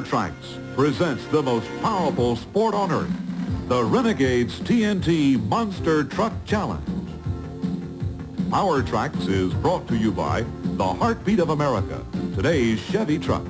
Trax presents the most powerful sport on earth, the Renegades TNT Monster Truck Challenge. Trax is brought to you by the heartbeat of America, today's Chevy truck.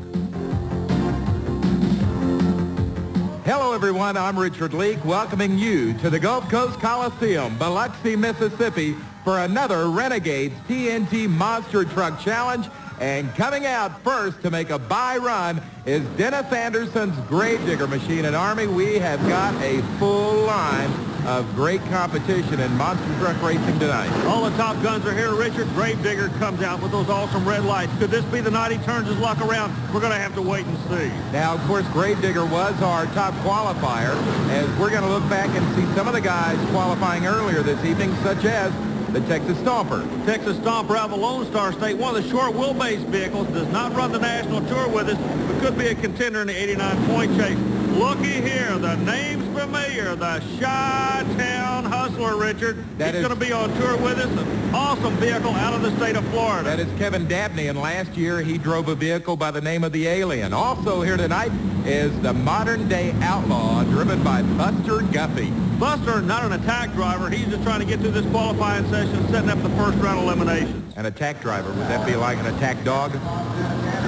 Hello, everyone. I'm Richard Leake, welcoming you to the Gulf Coast Coliseum, Biloxi, Mississippi, for another Renegades TNT Monster Truck Challenge. And coming out first to make a bye run is Dennis Anderson's Gravedigger machine. And Army, we have got a full line of great competition in monster truck racing tonight. All the top guns are here. Richard Gravedigger comes out with those awesome red lights. Could this be the night he turns his luck around? We're going to have to wait and see. Now, of course, Gravedigger was our top qualifier, as we're going to look back and see some of the guys qualifying earlier this evening, such as the Texas Stomper. Texas Stomper out of the Lone Star State, one of the short wheelbase vehicles, does not run the national tour with us, but could be a contender in the 89-point chase. Looky here, the name's familiar, the Chi-Town Hustler, Richard. He's going to be on tour with us, an awesome vehicle out of the state of Florida. That is Kevin Dabney, and last year he drove a vehicle by the name of the Alien. Also here tonight is the modern-day Outlaw, driven by Buster Guffey. Buster, not an attack driver. He's just trying to get through this qualifying session, setting up the first round eliminations. An attack driver, would that be like an attack dog?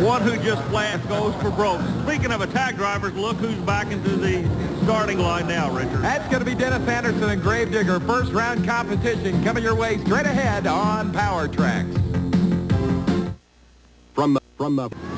One who just flat goes for broke. Speaking of attack drivers, look who's back into the starting line now, Richard. That's going to be Dennis Anderson and Gravedigger. First round competition coming your way straight ahead on Power Trax.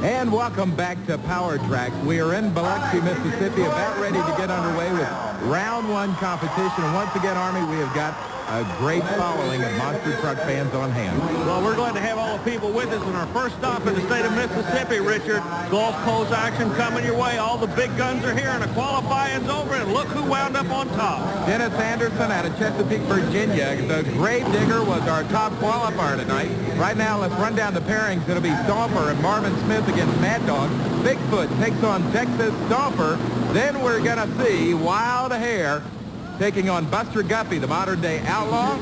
And welcome back to Power Trax. We are in Biloxi, Mississippi, about ready to get underway with round one competition. And once again, Army, we have got a great following of monster truck fans on hand. Well, we're glad to have all the people with us in our first stop in the state of Mississippi, Richard. Gulf Coast action coming your way. All the big guns are here, and the qualifying's over, and look who wound up on top. Dennis Anderson out of Chesapeake, Virginia. The Gravedigger was our top qualifier tonight. Right now, let's run down the pairings. It'll be Stomper and Marvin Smith against Mad Dog. Bigfoot takes on Texas Stomper. Then we're going to see Wild Hare taking on Buster Guffey, the modern-day Outlaw.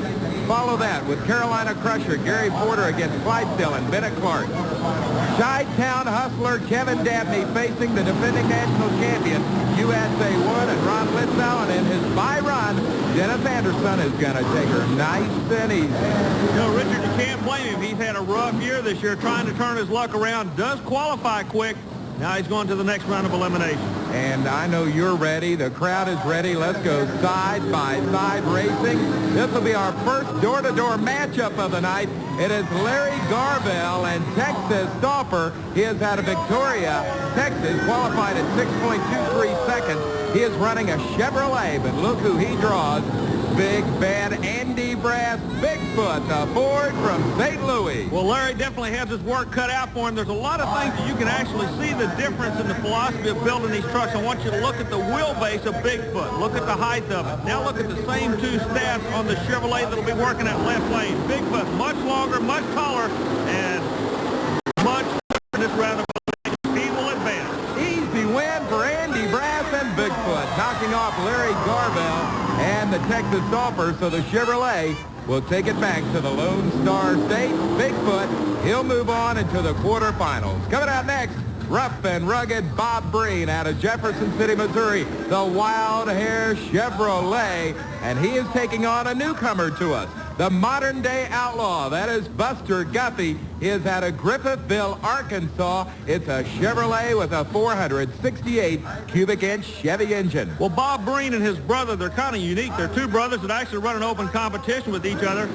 Follow that with Carolina Crusher, Gary Porter against Clydesdale and Bennett Clark. Chi-Town Hustler Kevin Dabney facing the defending national champion, USA 1, and Ron Litzow. And in his bye run, Dennis Anderson is going to take her nice and easy. You know, Richard, you can't blame him. He's had a rough year this year trying to turn his luck around. Does qualify quick. Now he's going to the next round of elimination. And I know you're ready. The crowd is ready. Let's go side-by-side racing. This will be our first door-to-door matchup of the night. It is Larry Garvell and Texas Stomper. He is out of Victoria, Texas, qualified at 6.23 seconds. He is running a Chevrolet, but look who he draws. Big bad Andy Brass Bigfoot, the Ford from St. Louis. Well, Larry definitely has his work cut out for him. There's a lot of things that you can actually see the difference in the philosophy of building these trucks. I want you to look at the wheelbase of Bigfoot. Look at the height of it. Now look at the same two stats on the Chevrolet that'll be working at left lane. Bigfoot much longer, much taller, and much in this round of elimination. He will advance. Easy win for Andy Brass and Bigfoot, knocking off Larry Garvell and the Texas Stomper, so the Chevrolet will take it back to the Lone Star State. Bigfoot, he'll move on into the quarterfinals. Coming out next, rough and rugged Bob Breen out of Jefferson City, Missouri, the Wild Hare Chevrolet, and he is taking on a newcomer to us, the modern-day Outlaw. That is Buster Guffey. He is out of Griffithville, Arkansas. It's a Chevrolet with a 468 cubic inch Chevy engine. Well, Bob Breen and his brother, they're kind of unique. They're two brothers that actually run an open competition with each other.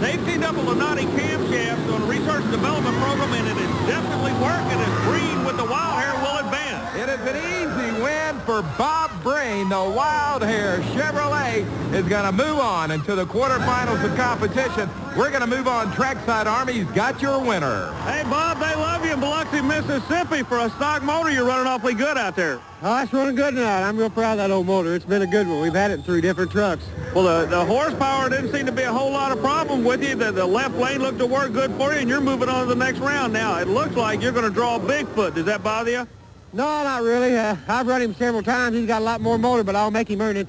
They've teamed up with Lenati Camshafts on a research and development program, and it is definitely working as Breen with the Wild Hare will advance. It is an easy win for Bob Breen. The Wild Hare Chevrolet is going to move on into the quarterfinals of competition. We're going to move on trackside. Army's got your winner. Hey, Bob, they love you in Biloxi, Mississippi. For a stock motor, you're running awfully good out there. Oh, it's running good tonight. I'm real proud of that old motor. It's been a good one. We've had it in 3 different trucks. Well, the horsepower didn't seem to be a whole lot of problem with you. The left lane looked to work good for you, and you're moving on to the next round now. It looks like you're going to draw Bigfoot. Does that bother you? No, not really. I've run him several times. He's got a lot more motor, but I'll make him earn it.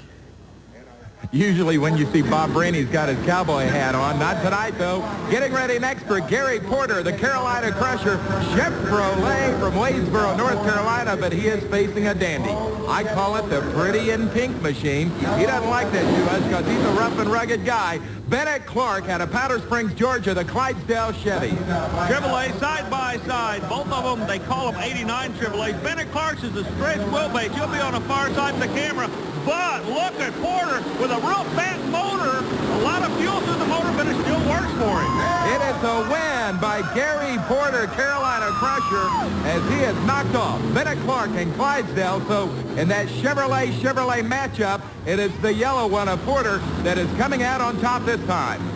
Usually when you see Bob Brain, he's got his cowboy hat on. Not tonight, though. Getting ready next for Gary Porter, the Carolina Crusher Chevrolet from Wadesboro, North Carolina, but he is facing a dandy. I call it the pretty in pink machine. He doesn't like that to us because he's a rough and rugged guy. Bennett Clark out of Powder Springs, Georgia, the Clydesdale Chevy. Chevrolet side by side. Both of them, they call them 89 Chevrolets. Bennett Clark's is a stretch wheelbase. You'll be on the far side of the camera. But look at Porter with a real fat motor. A lot of fuel through the motor, but it still works for him. It is a win by Gary Porter, Carolina Crusher, as he has knocked off Bennett Clark and Clydesdale. So in that Chevrolet matchup, it is the yellow one of Porter that is coming out on top this time.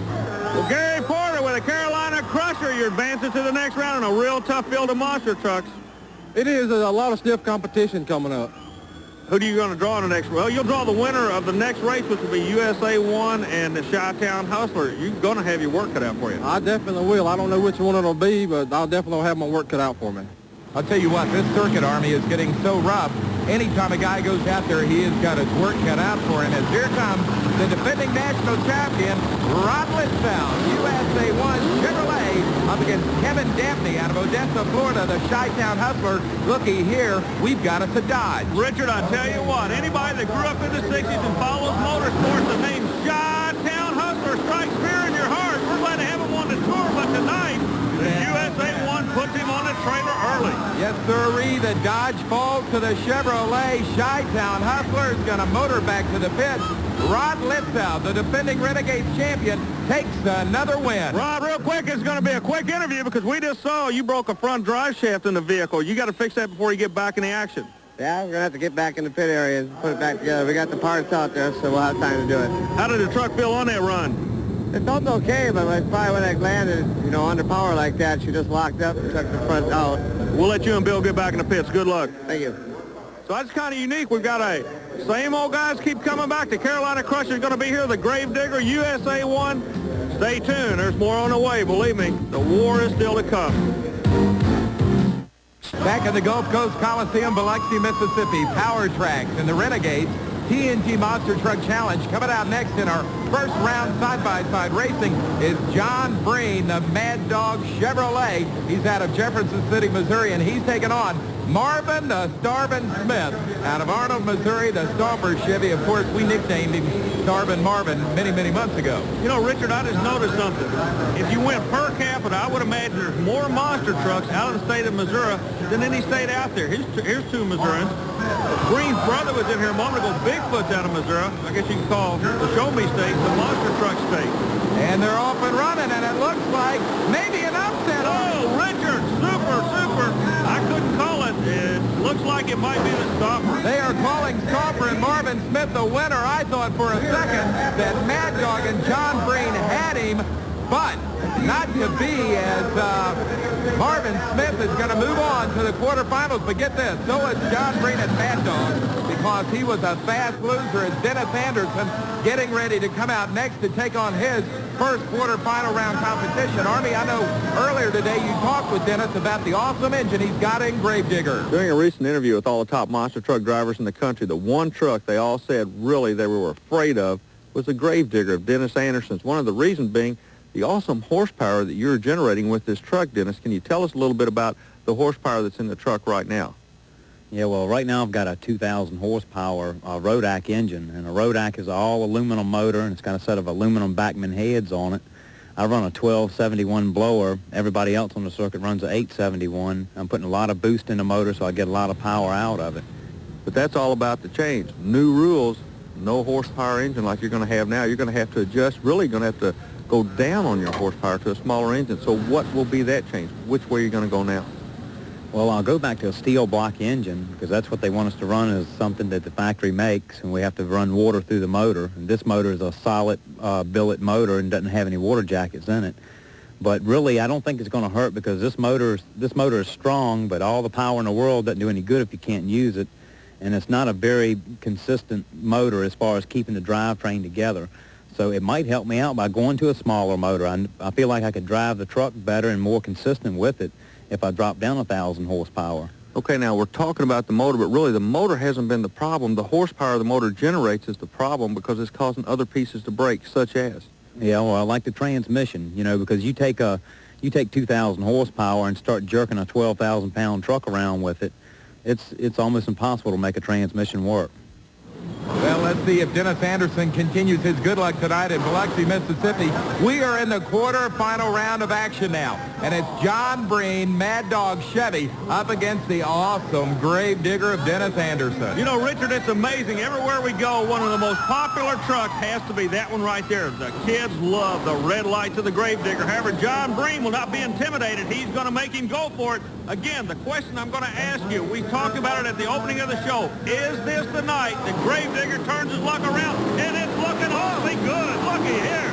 Well, Gary Porter with a Carolina Crusher. You're advancing to the next round in a real tough field of monster trucks. It is a lot of stiff competition coming up. Who are you going to draw in the next? Well, you'll draw the winner of the next race, which will be USA 1 and the Chi-Town Hustler. You're going to have your work cut out for you. I definitely will. I don't know which one it'll be, but I'll definitely have my work cut out for me. I'll tell you what, this circuit, Army, is getting so rough. Anytime a guy goes out there, he has got his work cut out for him. As here comes the defending national champion, Rod Litzell, USA 1 Chevrolet, up against Kevin Dabney out of Odessa, Florida, the Chi-Town Hustler. Looky here, we've got us a Dodge. Richard, I tell you what, anybody that grew up in the 60s and follows motorsports, the name Chi-Town Hustler strikes fear in your heart. We're glad to have him on the tour, but tonight, the USA 1 puts him on the trailer early. Yes, sirree. The Dodge falls to the Chevrolet. Chi-Town Hustler is going to motor back to the pit. Rod Litzell, the defending Renegades champion, takes another win. Rod, real quick, it's going to be a quick interview because we just saw you broke a front drive shaft in the vehicle. You got to fix that before you get back in the action. Yeah, we're going to have to get back in the pit area and put it back together. We got the parts out there, so we'll have time to do it. How did the truck feel on that run? It felt okay, but probably when I landed, under power like that, she just locked up and took the front out. We'll let you and Bill get back in the pits. Good luck. Thank you. So that's kind of unique. We've got same old guys keep coming back. The Carolina Crusher is going to be here. The Gravedigger, USA 1. Stay tuned. There's more on the way. Believe me, the war is still to come. Back at the Gulf Coast Coliseum, Biloxi, Mississippi, Power Trax and the Renegades TNT Monster Truck Challenge. Coming out next in our first round side-by-side racing is John Breen, the Mad Dog Chevrolet. He's out of Jefferson City, Missouri, and he's taking on Marvin the Starvin Smith out of Arnold, Missouri, the Stomper Chevy. Of course, we nicknamed him Starvin Marvin many, many months ago. You know, Richard, I just noticed something. If you went per capita, I would imagine there's more monster trucks out of the state of Missouri than any state out there. Here's two Missourians. Green's brother was in here a moment ago. Bigfoot's out of Missouri. I guess you can call the Show Me State the Monster Truck State. And they're off and running, and it looks like maybe an upset. Oh, Richard, super. I couldn't call it. It looks like it might be the Stomper. They are calling Stomper and Marvin Smith the winner. I thought for a second that Mad Dog and John Breen had him, but not to be, as Marvin Smith is going to move on to the quarterfinals. But get this, so is John Breen and Mad Dog, because he was a fast loser as Dennis Anderson getting ready to come out next to take on his first quarterfinal round competition. Army, I know earlier today you talked with Dennis about the awesome engine he's got in Gravedigger. During a recent interview with all the top monster truck drivers in the country, the one truck they all said really they were afraid of was the Gravedigger of Dennis Anderson's. One of the reasons being the awesome horsepower that you're generating with this truck, Dennis. Can you tell us a little bit about the horsepower that's in the truck right now? Yeah, well, right now I've got a 2,000 horsepower Rodak engine, and a Rodak is an all aluminum motor, and it's got a set of aluminum backman heads on it. I run a 1271 blower. Everybody else on the circuit runs an 871. I'm putting a lot of boost in the motor, so I get a lot of power out of it. But that's all about the change. New rules, no horsepower engine like you're going to have now. You're going to have to adjust, really going to have to go down on your horsepower to a smaller engine. So what will be that change? Which way are you going to go now? Well, I'll go back to a steel block engine because that's what they want us to run, is something that the factory makes, and we have to run water through the motor. And this motor is a solid billet motor and doesn't have any water jackets in it. But really, I don't think it's going to hurt because this motor is strong, but all the power in the world doesn't do any good if you can't use it. And it's not a very consistent motor as far as keeping the drivetrain together. So it might help me out by going to a smaller motor. I feel like I could drive the truck better and more consistent with it if I drop down 1,000 horsepower. Okay, now we're talking about the motor, but really the motor hasn't been the problem. The horsepower the motor generates is the problem because it's causing other pieces to break, such as? Yeah, well, I like the transmission, you know, because you take 2,000 horsepower and start jerking a 12,000-pound truck around with it, it's almost impossible to make a transmission work. Well, let's see if Dennis Anderson continues his good luck tonight in Biloxi, Mississippi. We are in the quarterfinal round of action now, and it's John Breen, Mad Dog Chevy, up against the awesome Gravedigger of Dennis Anderson. You know, Richard, it's amazing. Everywhere we go, one of the most popular trucks has to be that one right there. The kids love the red lights of the Gravedigger. However, John Breen will not be intimidated. He's going to make him go for it. Again, the question I'm going to ask you, we talked about it at the opening of the show. Is this the night the Gravedigger turns his luck around? And it's looking awfully good. Looky here.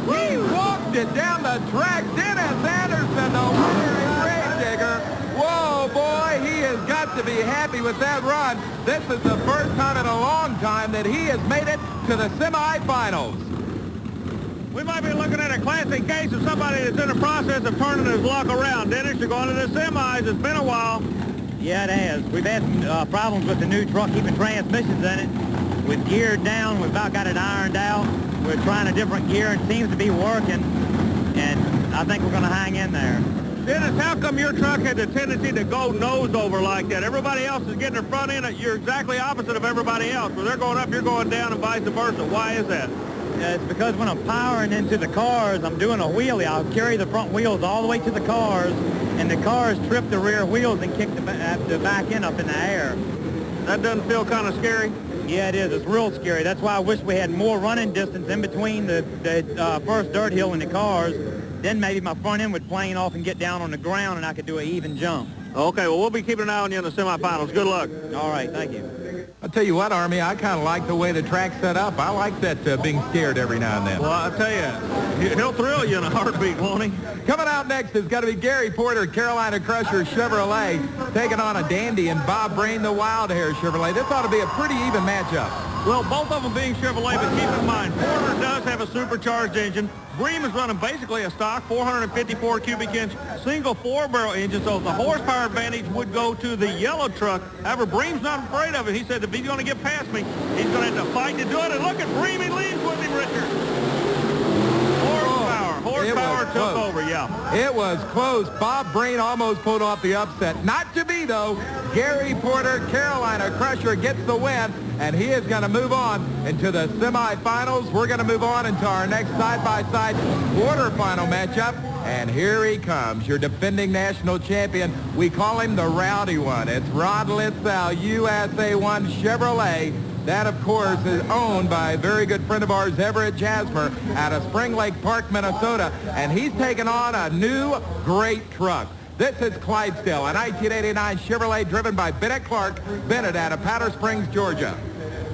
He walked it down the track. Dennis Anderson, the winner in Gravedigger. Whoa, boy, he has got to be happy with that run. This is the first time in a long time that he has made it to the semifinals. We might be looking at a classic case of somebody that's in the process of turning his luck around. Dennis, you're going to the semis. It's been a while. Yeah, it has. We've had some problems with the new truck keeping transmissions in it. We've geared down. We've about got it ironed out. We're trying a different gear. It seems to be working, and I think we're going to hang in there. Dennis, how come your truck has a tendency to go nose over like that? Everybody else is getting their front end. You're exactly opposite of everybody else. When they're going up, you're going down, and vice versa. Why is that? It's because when I'm powering into the cars, I'm doing a wheelie. I'll carry the front wheels all the way to the cars, and the cars trip the rear wheels and kick the back end up in the air. That doesn't feel kind of scary? Yeah, it is. It's real scary. That's why I wish we had more running distance in between the first dirt hill and the cars. Then maybe my front end would plane off and get down on the ground, and I could do an even jump. Okay, well, we'll be keeping an eye on you in the semifinals. Good luck. All right, thank you. I'll tell you what, Army, I kind of like the way the track's set up. I like that being scared every now and then. Well, I'll tell you, he'll thrill you in a heartbeat, won't he? Coming out next is going to be Gary Porter, Carolina Crusher Chevrolet, taking on a dandy and Bob Breen, the Wild Hair Chevrolet. This ought to be a pretty even matchup. Well, both of them being Chevrolet, but keep in mind, Porter does have a supercharged engine. Bream is running basically a stock 454 cubic inch single 4-barrel engine, so the horsepower advantage would go to the yellow truck. However, Bream's not afraid of it. He said if he's going to get past me, he's going to have to fight to do it. And look at Bream, he leads with him, Richard. Horsepower took over, yeah. It was close. Bob Breen almost pulled off the upset. Not to be, though. Gary Porter, Carolina Crusher, gets the win, and he is going to move on into the semifinals. We're going to move on into our next side-by-side quarterfinal matchup. And here he comes, your defending national champion. We call him the Rowdy One. It's Ron Litzow, USA 1 Chevrolet. That, of course, is owned by a very good friend of ours, Everett Jasmer, out of Spring Lake Park, Minnesota. And he's taken on a new great truck. This is Clydesdale, a 1989 Chevrolet driven by Bennett Clark. Bennett out of Powder Springs, Georgia.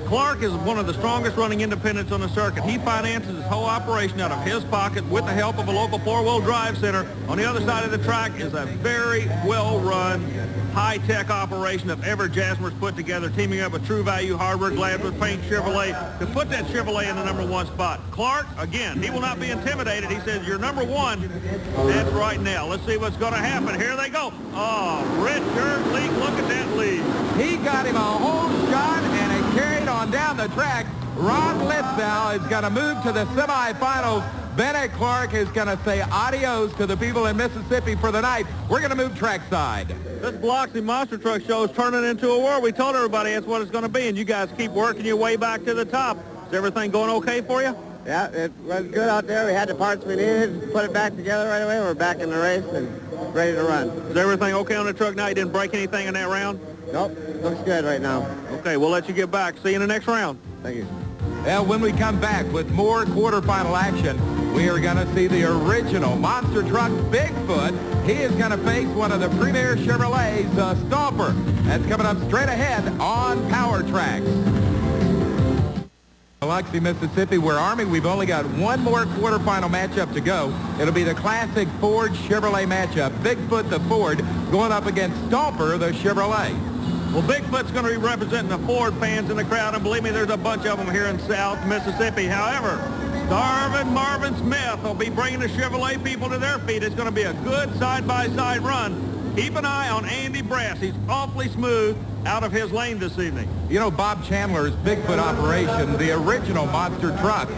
Clark is one of the strongest running independents on the circuit. He finances his whole operation out of his pocket with the help of a local four-wheel drive center. On the other side of the track is a very well-run, high-tech operation that Everett Jasmer's put together, teaming up with True Value Hardware, Gladwood Paint Chevrolet, to put that Chevrolet in the #1 spot. Clark, again, he will not be intimidated. He says, you're #1. That's right now. Let's see what's going to happen. Here they go. Oh, Richard Leak, look at that lead. He got him a whole shot, and it carried on down the track. Ron Litzow is going to move to the semifinals. Bennett Clark is going to say adios to the people in Mississippi for the night. We're going to move trackside. This Biloxi Monster Truck Show is turning into a war. We told everybody that's what it's going to be, and you guys keep working your way back to the top. Is everything going okay for you? Yeah, it was good out there. We had the parts we needed, put it back together right away. We're back in the race and ready to run. Is everything okay on the truck now? You didn't break anything in that round? Nope, looks good right now. Okay, we'll let you get back. See you in the next round. Thank you. Well, when we come back with more quarterfinal action, we are going to see the original monster truck Bigfoot. He is going to face one of the premier Chevrolets, Stomper. That's coming up straight ahead on Power Trax. Biloxi, Mississippi, where Army, we've only got one more quarterfinal matchup to go. It'll be the classic Ford Chevrolet matchup. Bigfoot, the Ford, going up against Stomper, the Chevrolet. Well, Bigfoot's going to be representing the Ford fans in the crowd, and believe me, there's a bunch of them here in South Mississippi. However, Starvin' Marvin Smith will be bringing the Chevrolet people to their feet. It's going to be a good side-by-side run. Keep an eye on Andy Brass. He's awfully smooth out of his lane this evening. You know, Bob Chandler's Bigfoot operation, the original monster truck,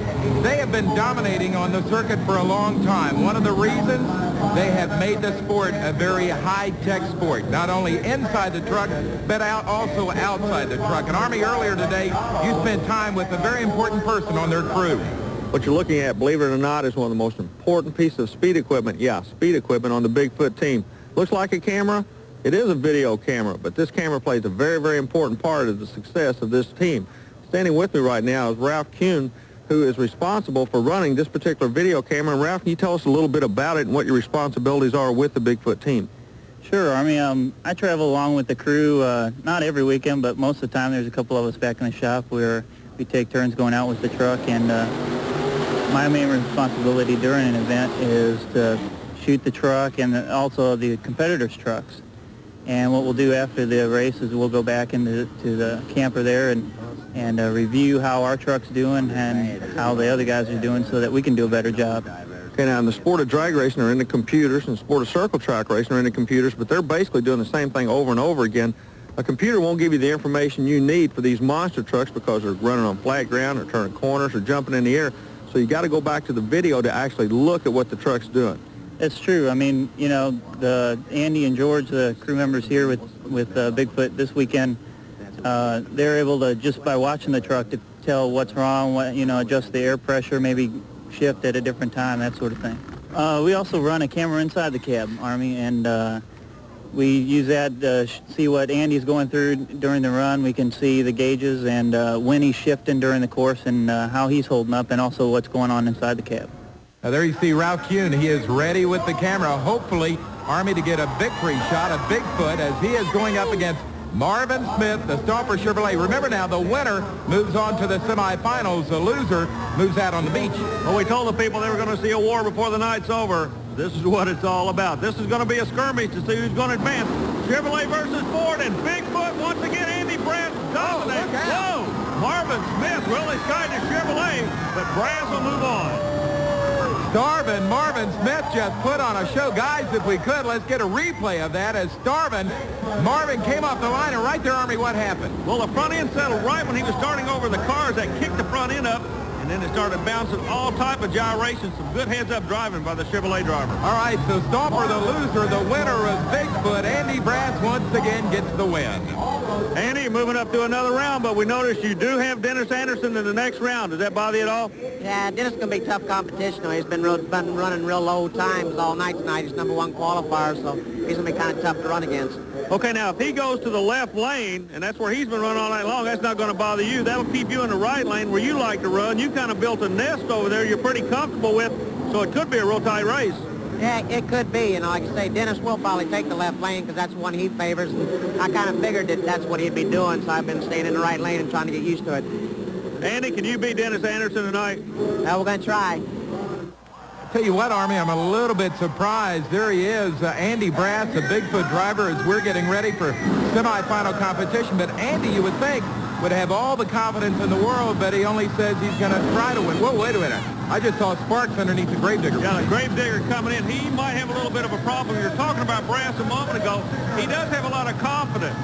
they have been dominating on the circuit for a long time. One of the reasons, they have made the sport a very high-tech sport, not only inside the truck, but also outside the truck. And Army, earlier today, you spent time with a very important person on their crew. What you're looking at, believe it or not, is one of the most important pieces of speed equipment. Yeah, speed equipment on the Bigfoot team. Looks like a camera. It is a video camera, but this camera plays a very, very important part of the success of this team. Standing with me right now is Ralph Kuhn, who is responsible for running this particular video camera. And Ralph, can you tell us a little bit about it and what your responsibilities are with the Bigfoot team? Sure, Army. I travel along with the crew, not every weekend, but most of the time there's a couple of us back in the shop where we take turns going out with the truck. And my main responsibility during an event is to shoot the truck and also the competitors' trucks. And what we'll do after the race is we'll go back into the camper there and review how our truck's doing and how the other guys are doing so that we can do a better job. Okay, now in the sport of drag racing are into computers, and the sport of circle track racing are into computers, but they're basically doing the same thing over and over again. A computer won't give you the information you need for these monster trucks because they're running on flat ground or turning corners or jumping in the air. So you got to go back to the video to actually look at what the truck's doing. It's true. I mean, you know, Andy and George, the crew members here with Bigfoot this weekend, they're able to, just by watching the truck, to tell what's wrong, adjust the air pressure, maybe shift at a different time, that sort of thing. We also run a camera inside the cab, Army, and we use that to see what Andy's going through during the run. We can see the gauges and when he's shifting during the course and how he's holding up, and also what's going on inside the cab. Now there you see Ralph Kuhn. He is ready with the camera, hopefully, Army, to get a victory shot of Bigfoot as he is going up against Marvin Smith, the Stomper Chevrolet. Remember now, the winner moves on to the semifinals. The loser moves out on the beach. Well, we told the people they were going to see a war before the night's over. This is what it's all about. This is going to be a skirmish to see who's going to advance. Chevrolet versus Ford, and Bigfoot once again. Andy Brass dominates. Whoa! Marvin Smith really skied the Chevrolet, but Brass will move on. Starvin, Marvin Smith just put on a show. Guys, if we could, let's get a replay of that as Starvin, Marvin came off the line, and right there, Army, what happened? Well, the front end settled right when he was starting over the cars. That kicked the front end up, and then it started bouncing all type of gyrations. Some good heads-up driving by the Chevrolet driver. All right, so Stomper, the loser, the winner was Bigfoot. Andy Brass once again gets the win. Andy, moving up to another round, but we noticed you do have Dennis Anderson in the next round. Does that bother you at all? Yeah, Dennis is going to be tough competition. He's been running real low times all night tonight. He's #1 qualifier, so he's going to be kind of tough to run against. Okay, now if he goes to the left lane, and that's where he's been running all night long, that's not going to bother you. That'll keep you in the right lane where you like to run. You kind of built a nest over there you're pretty comfortable with, so it could be a real tight race. Yeah, it could be. Like I say, Dennis will probably take the left lane because that's the one he favors. And I kind of figured that that's what he'd be doing, so I've been staying in the right lane and trying to get used to it. Andy, can you beat Dennis Anderson tonight? We're going to try. Tell you what, Army, I'm a little bit surprised. There he is, Andy Brass, a Bigfoot driver, as we're getting ready for semifinal competition. But Andy, you would think, would have all the confidence in the world, but he only says he's going to try to win. Whoa, wait a minute. I just saw sparks underneath the Gravedigger. Yeah, the Gravedigger coming in. He might have a little bit of a problem. You were talking about Brass a moment ago. He does have a lot of confidence,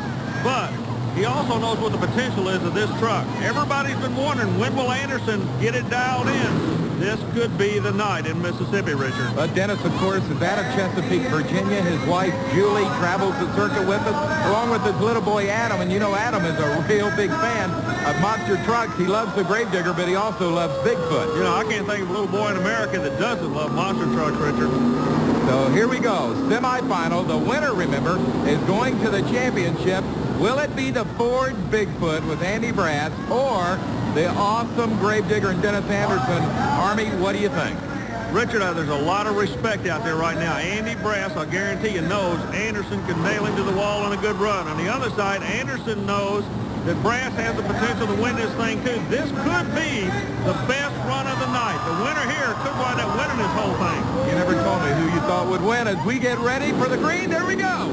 but he also knows what the potential is of this truck. Everybody's been wondering, when will Anderson get it dialed in? This could be the night in Mississippi, Richard. But Dennis, of course, is out of Chesapeake, Virginia. His wife, Julie, travels the circuit with us, along with his little boy, Adam. And you know, Adam is a real big fan of monster trucks. He loves the Gravedigger, but he also loves Bigfoot. You know, I can't think of a little boy in America that doesn't love monster trucks, Richard. So here we go. Semifinal. The winner, remember, is going to the championship. Will it be the Ford Bigfoot with Andy Brass or the awesome Gravedigger and Dennis Anderson? Army, what do you think? Richard, there's a lot of respect out there right now. Andy Brass, I guarantee you, knows Anderson can nail him to the wall on a good run. On the other side, Anderson knows that Brass has the potential to win this thing, too. This could be the best run of the night. The winner here could wind up winning this whole thing. You never told me who you thought would win. As we get ready for the green, there we go.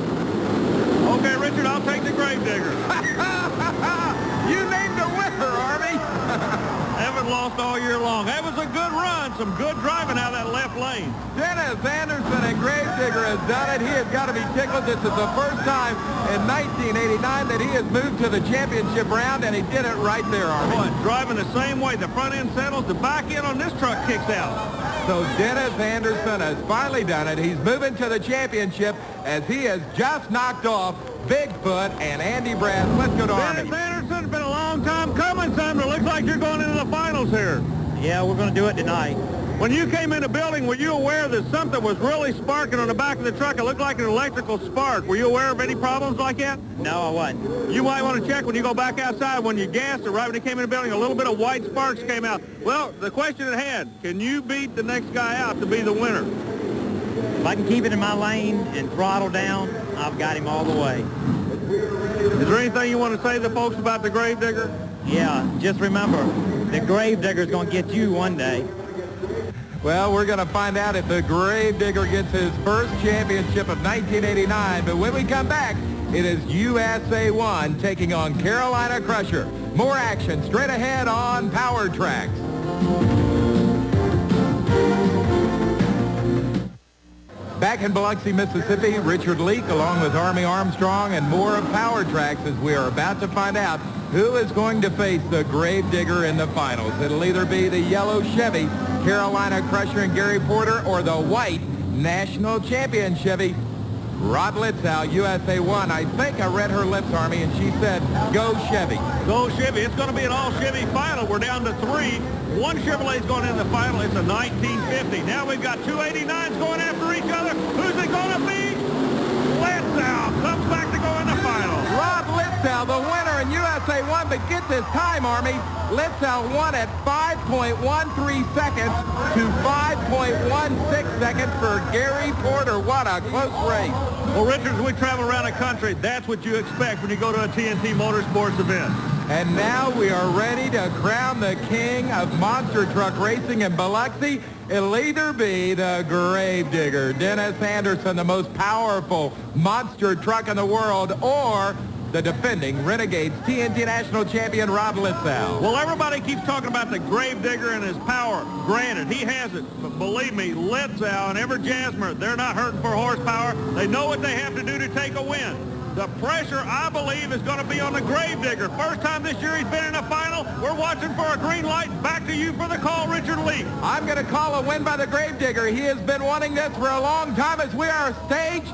Okay, Richard, I'll take the Gravedigger. You named the winner, Army. Evan Long. lost all year long. That was a good run. Some good driving out of that left lane. Dennis Anderson and Gravedigger has done it. He has got to be tickled. This is the first time in 1989 that he has moved to the championship round, and he did it right there, Army. Boy, driving the same way. The front end settles, the back end on this truck kicks out. So Dennis Anderson has finally done it. He's moving to the championship as he has just knocked off Bigfoot and Andy Brass. Let's go to Army. Dennis Anderson's been a long time coming, son, but it looks like you're going into the finals here. Yeah, we're going to do it tonight. When you came in the building, were you aware that something was really sparking on the back of the truck? It looked like an electrical spark. Were you aware of any problems like that? No, I wasn't. You might want to check when you go back outside. When you gassed it, right when you came in the building, a little bit of white sparks came out. Well, the question at hand, can you beat the next guy out to be the winner? If I can keep it in my lane and throttle down, I've got him all the way. Is there anything you want to say to the folks about the Gravedigger? Yeah, just remember, the Gravedigger's going to get you one day. Well, we're going to find out if the Gravedigger gets his first championship of 1989. But when we come back, it is USA 1 taking on Carolina Crusher. More action straight ahead on Power Trax. Back in Biloxi, Mississippi, Richard Leake along with Army Armstrong and more of Power Trax as we are about to find out who is going to face the Gravedigger in the finals. It'll either be the yellow Chevy, Carolina Crusher and Gary Porter, or the white national champion Chevy, Rod Litzow, USA 1. I think I read her lips, Army, and she said, go Chevy. Go Chevy. It's going to be an all-Chevy final. We're down to 3. One Chevrolet's going in the final. It's a 1950. Now we've got 289s going after each other. Who's it going to be? Litzow comes back to go in the final. Rod Litzow, the winner in USA 1, but get this time, Army. Litzow won at 5.13 seconds to 5.16 seconds for Gary Porter. What a close race. Well, Richard, as we travel around the country, that's what you expect when you go to a TNT Motorsports event. And now we are ready to crown the king of monster truck racing in Biloxi. It'll either be the Gravedigger, Dennis Anderson, the most powerful monster truck in the world, or the defending Renegades TNT National Champion, Rod Litzow. Well, everybody keeps talking about the Gravedigger and his power. Granted, he has it. But believe me, Litzow and Ever Jasmer, they're not hurting for horsepower. They know what they have to do to take a win. The pressure, I believe, is going to be on the Gravedigger. First time this year he's been in a final. We're watching for a green light. Back to you for the call, Richard Leake. I'm going to call a win by the Gravedigger. He has been wanting this for a long time as we are stage,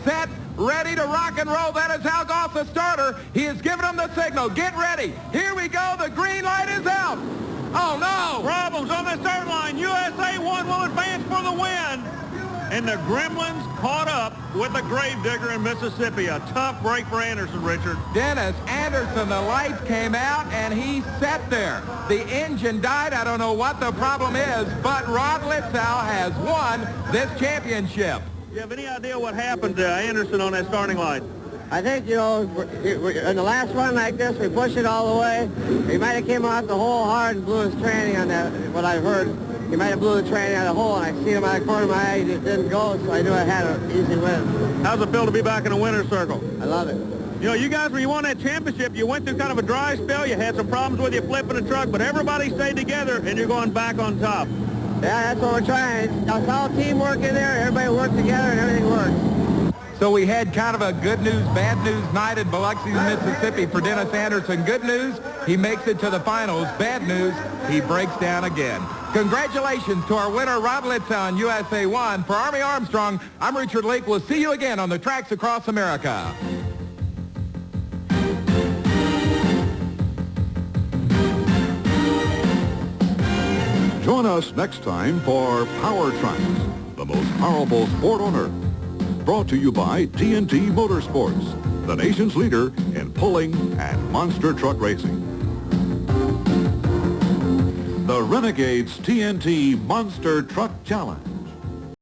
set, ready to rock and roll. That is Hal Goss, the starter. He has given them the signal. Get ready. Here we go. The green light is out. Oh, no. Problems on the start line. USA 1 will advance for the win. And the Gremlins caught up with the Gravedigger in Mississippi. A tough break for Anderson, Richard. Dennis Anderson, the lights came out, and he sat there. The engine died. I don't know what the problem is, but Rod Litzow has won this championship. Do you have any idea what happened to Anderson on that starting line? I think, you know, in the last run like this, we pushed it all the way. He might have came out the hole hard and blew his tranny on that, what I heard. He might have blew the tranny out of the hole, and I seen him out of the corner of my eye. He just didn't go, so I knew I had an easy win. How's it feel to be back in the winner's circle? I love it. You know, you guys, when you won that championship, you went through kind of a dry spell. You had some problems with you flipping the truck, but everybody stayed together, and you're going back on top. Yeah, that's what we're trying. It's all teamwork in there. Everybody worked together, and everything worked. So we had kind of a good news, bad news night in Biloxi, Mississippi for Dennis Anderson. Good news, he makes it to the finals. Bad news, he breaks down again. Congratulations to our winner, Rod Litzow in USA 1. For Army Armstrong, I'm Richard Leake. We'll see you again on the tracks across America. Join us next time for Power Trax, the most powerful sport on earth. Brought to you by TNT Motorsports, the nation's leader in pulling and monster truck racing. The Renegades TNT Monster Truck Challenge.